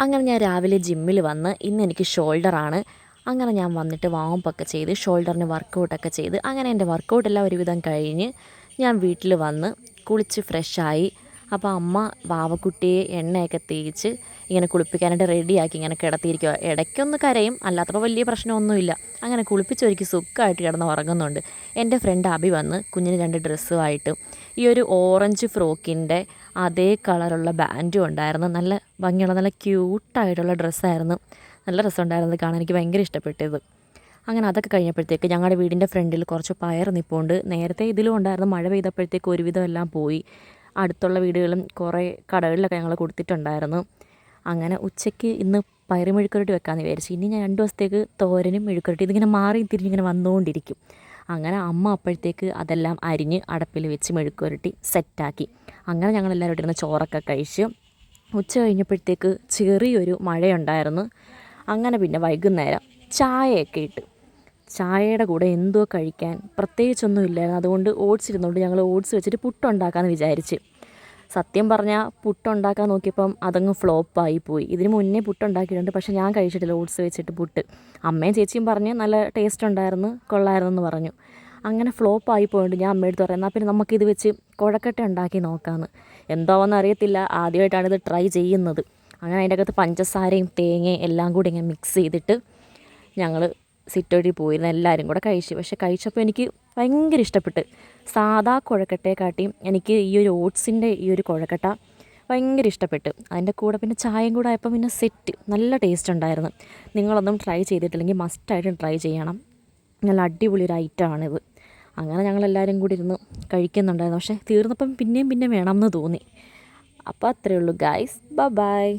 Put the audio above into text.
അങ്ങനെ ഞാൻ രാവിലെ ജിമ്മിൽ വന്ന് ഇന്ന് എനിക്ക് ഷോൾഡറാണ്. അങ്ങനെ ഞാൻ വന്നിട്ട് വാമപ്പൊക്കെ ചെയ്ത് ഷോൾഡറിന് വർക്കൗട്ടൊക്കെ ചെയ്ത് അങ്ങനെ എൻ്റെ വർക്കൗട്ടെല്ലാം ഒരുവിധം കഴിഞ്ഞ് ഞാൻ വീട്ടിൽ വന്ന് കുളിച്ച് ഫ്രഷായി. അപ്പോൾ അമ്മ വാവക്കുട്ടിയെ എണ്ണയൊക്കെ തേച്ച് ഇങ്ങനെ കുളിപ്പിക്കാനായിട്ട് റെഡിയാക്കി ഇങ്ങനെ കിടത്തിയിരിക്കുക. ഇടയ്ക്കൊന്ന് കരയും, അല്ലാത്തപ്പോൾ വലിയ പ്രശ്നമൊന്നുമില്ല. അങ്ങനെ കുളിപ്പിച്ചൊരുക്കി സുഖമായിട്ട് കിടന്ന് ഉറങ്ങുന്നുണ്ട്. എൻ്റെ ഫ്രണ്ട് അബി വന്ന് കുഞ്ഞിന് 2 ഡ്രസ്സുമായിട്ട് ഈ ഒരു ഓറഞ്ച് ഫ്രോക്കിൻ്റെ അതേ കളറുള്ള ബാൻഡും ഉണ്ടായിരുന്നു. നല്ല ഭംഗിയുള്ള നല്ല ക്യൂട്ടായിട്ടുള്ള ഡ്രസ്സായിരുന്നു. നല്ല രസമുണ്ടായിരുന്നത് കാണാൻ, എനിക്ക് ഭയങ്കര ഇഷ്ടപ്പെട്ടത്. അങ്ങനെ അതൊക്കെ കഴിഞ്ഞപ്പോഴത്തേക്ക് ഞങ്ങളുടെ വീടിൻ്റെ ഫ്രണ്ടിൽ കുറച്ച് പയർ നിൽപ്പുണ്ട്. നേരത്തെ ഇതിലും ഉണ്ടായിരുന്നു, മഴ പെയ്തപ്പോഴത്തേക്ക് ഒരുവിധം എല്ലാം പോയി. അടുത്തുള്ള വീടുകളും കുറേ കടകളിലൊക്കെ ഞങ്ങൾ കൊടുത്തിട്ടുണ്ടായിരുന്നു. അങ്ങനെ ഉച്ചയ്ക്ക് ഇന്ന് പയർ മെഴുക്കുരട്ടി വെക്കാമെന്ന് വിചാരിച്ചു. ഇനി ഞാൻ 2 ദിവസത്തേക്ക് തോരനും മെഴുക്കുരട്ടി ഇതിങ്ങനെ മാറി തിരിഞ്ഞിങ്ങനെ വന്നുകൊണ്ടിരിക്കും. അങ്ങനെ അമ്മ അപ്പോഴത്തേക്ക് അതെല്ലാം അരിഞ്ഞ് അടപ്പിൽ വെച്ച് മെഴുക്കുരട്ടി സെറ്റാക്കി. അങ്ങനെ ഞങ്ങളെല്ലാവരും ഇരുന്ന് ചോറൊക്കെ കഴിച്ച് ഉച്ച കഴിഞ്ഞപ്പോഴത്തേക്ക് ചെറിയൊരു മഴയുണ്ടായിരുന്നു. അങ്ങനെ പിന്നെ വൈകുന്നേരം ചായയൊക്കെ ഇട്ട് ചായയുടെ കൂടെ എന്തോ കഴിക്കാൻ പ്രത്യേകിച്ചൊന്നും ഇല്ലായിരുന്നു. അതുകൊണ്ട് ഓട്സ് ഇരുന്നുകൊണ്ട് ഞങ്ങൾ ഓട്സ് വെച്ചിട്ട് പുട്ടുണ്ടാക്കാമെന്ന് വിചാരിച്ച്. സത്യം പറഞ്ഞാൽ പുട്ടുണ്ടാക്കാൻ നോക്കിയപ്പം അതങ്ങ് ഫ്ലോപ്പായി പോയി. ഇതിന് മുന്നേ പുട്ടുണ്ടാക്കിയിട്ടുണ്ട്, പക്ഷേ ഞാൻ കഴിച്ചിട്ടില്ല ഓട്സ് വെച്ചിട്ട് പുട്ട്. അമ്മയും ചേച്ചിയും പറഞ്ഞ് നല്ല ടേസ്റ്റ് ഉണ്ടായിരുന്നു, കൊള്ളായിരുന്നു എന്ന് പറഞ്ഞു. അങ്ങനെ ഫ്ലോപ്പായി പോയിട്ട് ഞാൻ അമ്മയെടുത്ത് പറയാം, എന്നാൽ പിന്നെ നമുക്കിത് വെച്ച് കുഴക്കട്ട ഉണ്ടാക്കി നോക്കാമെന്ന്. എന്താവെന്ന് അറിയത്തില്ല, ആദ്യമായിട്ടാണിത് ട്രൈ ചെയ്യുന്നത്. അങ്ങനെ അതിൻ്റെ അകത്ത് പഞ്ചസാരയും തേങ്ങയും എല്ലാം കൂടി ഇങ്ങനെ മിക്സ് ചെയ്തിട്ട് ഞങ്ങൾ സിറ്റൗട്ടിൽ പോയിരുന്നു, എല്ലാവരും കൂടെ കഴിച്ചു. പക്ഷേ കഴിച്ചപ്പോൾ എനിക്ക് ഭയങ്കര ഇഷ്ടപ്പെട്ട്. സാധാ കുഴക്കട്ടയെക്കാട്ടിയും എനിക്ക് ഈ ഒരു ഓട്സിൻ്റെ ഈ ഒരു കുഴക്കട്ട ഭയങ്കര ഇഷ്ടപ്പെട്ട്. അതിൻ്റെ കൂടെ പിന്നെ ചായയും കൂടെ ആയപ്പോൾ പിന്നെ സെറ്റ്, നല്ല ടേസ്റ്റ് ഉണ്ടായിരുന്നു. നിങ്ങളൊന്നും ട്രൈ ചെയ്തിട്ടില്ലെങ്കിൽ മസ്റ്റായിട്ടും ട്രൈ ചെയ്യണം. നല്ല അടിപൊളി ഒരു ഐറ്റമാണിത്. അങ്ങനെ ഞങ്ങളെല്ലാവരും കൂടി ഇരുന്ന് കഴിക്കുന്നുണ്ടായിരുന്നു. പക്ഷേ തീർന്നപ്പം പിന്നെയും വേണമെന്ന് തോന്നി. അപ്പോൾ അത്രയേ ഉള്ളൂ ഗായ്സ്, ബൈ.